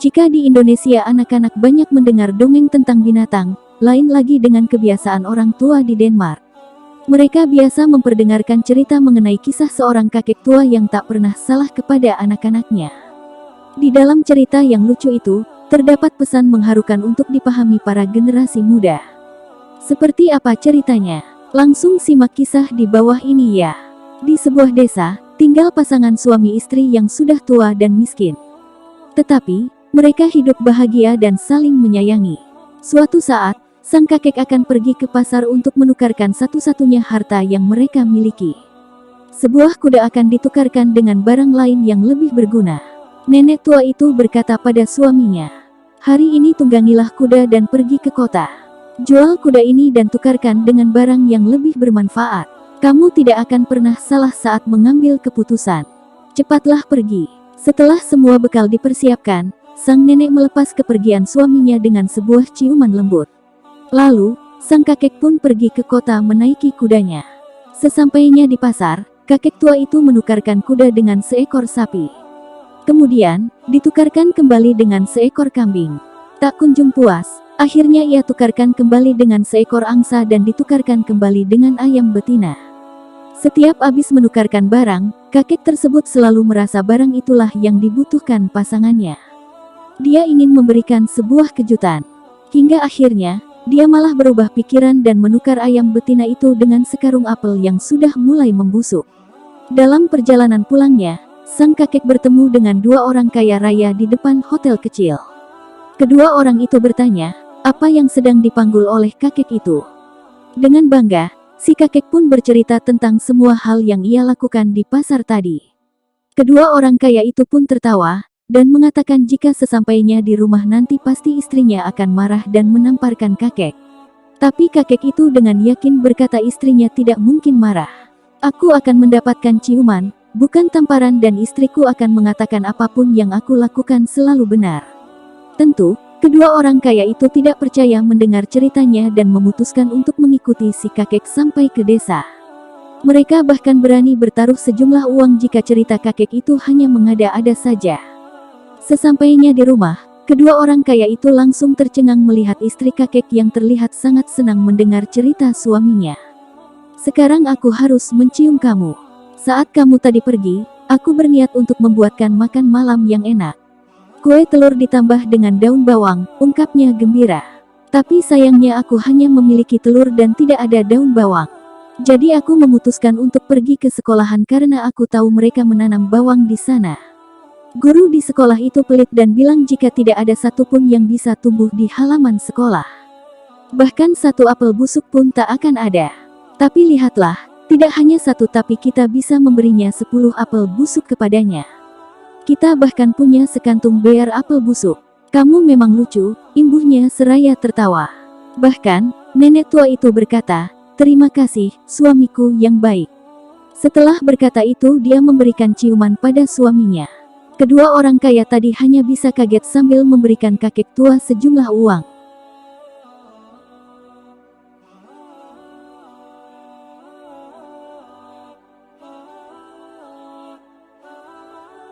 Jika di Indonesia anak-anak banyak mendengar dongeng tentang binatang, lain lagi dengan kebiasaan orang tua di Denmark. Mereka biasa memperdengarkan cerita mengenai kisah seorang kakek tua yang tak pernah salah kepada anak-anaknya. Di dalam cerita yang lucu itu, terdapat pesan mengharukan untuk dipahami para generasi muda. Seperti apa ceritanya? Langsung simak kisah di bawah ini ya. Di sebuah desa, tinggal pasangan suami istri yang sudah tua dan miskin. Tetapi, mereka hidup bahagia dan saling menyayangi. Suatu saat, sang kakek akan pergi ke pasar untuk menukarkan satu-satunya harta yang mereka miliki. Sebuah kuda akan ditukarkan dengan barang lain yang lebih berguna. Nenek tua itu berkata pada suaminya, "Hari ini tunggangilah kuda dan pergi ke kota. Jual kuda ini dan tukarkan dengan barang yang lebih bermanfaat. Kamu tidak akan pernah salah saat mengambil keputusan. Cepatlah pergi." Setelah semua bekal dipersiapkan, sang nenek melepas kepergian suaminya dengan sebuah ciuman lembut. Lalu, sang kakek pun pergi ke kota menaiki kudanya. Sesampainya di pasar, kakek tua itu menukarkan kuda dengan seekor sapi. Kemudian, ditukarkan kembali dengan seekor kambing. Tak kunjung puas, akhirnya ia tukarkan kembali dengan seekor angsa dan ditukarkan kembali dengan ayam betina. Setiap habis menukarkan barang, kakek tersebut selalu merasa barang itulah yang dibutuhkan pasangannya. Dia ingin memberikan sebuah kejutan. Hingga akhirnya, dia malah berubah pikiran dan menukar ayam betina itu dengan sekarung apel yang sudah mulai membusuk. Dalam perjalanan pulangnya, sang kakek bertemu dengan dua orang kaya raya di depan hotel kecil. Kedua orang itu bertanya, apa yang sedang dipanggul oleh kakek itu. Dengan bangga, si kakek pun bercerita tentang semua hal yang ia lakukan di pasar tadi. Kedua orang kaya itu pun tertawa, dan mengatakan jika sesampainya di rumah nanti pasti istrinya akan marah dan menamparkan kakek. Tapi kakek itu dengan yakin berkata istrinya tidak mungkin marah. "Aku akan mendapatkan ciuman, bukan tamparan, dan istriku akan mengatakan apapun yang aku lakukan selalu benar." Tentu, kedua orang kaya itu tidak percaya mendengar ceritanya dan memutuskan untuk mengikuti si kakek sampai ke desa. Mereka bahkan berani bertaruh sejumlah uang jika cerita kakek itu hanya mengada-ada saja. Sesampainya di rumah, kedua orang kaya itu langsung tercengang melihat istri kakek yang terlihat sangat senang mendengar cerita suaminya. "Sekarang aku harus mencium kamu. Saat kamu tadi pergi, aku berniat untuk membuatkan makan malam yang enak. Kue telur ditambah dengan daun bawang," ungkapnya gembira. "Tapi sayangnya aku hanya memiliki telur dan tidak ada daun bawang. Jadi aku memutuskan untuk pergi ke sekolahan karena aku tahu mereka menanam bawang di sana. Guru di sekolah itu pelit dan bilang jika tidak ada satupun yang bisa tumbuh di halaman sekolah. Bahkan satu apel busuk pun tak akan ada. Tapi lihatlah, tidak hanya satu tapi kita bisa memberinya 10 apel busuk kepadanya. Kita bahkan punya sekantung bear apel busuk." "Kamu memang lucu," imbuhnya seraya tertawa. Bahkan, nenek tua itu berkata, "Terima kasih, suamiku yang baik." Setelah berkata itu dia memberikan ciuman pada suaminya. Kedua orang kaya tadi hanya bisa kaget sambil memberikan kakek tua sejumlah uang.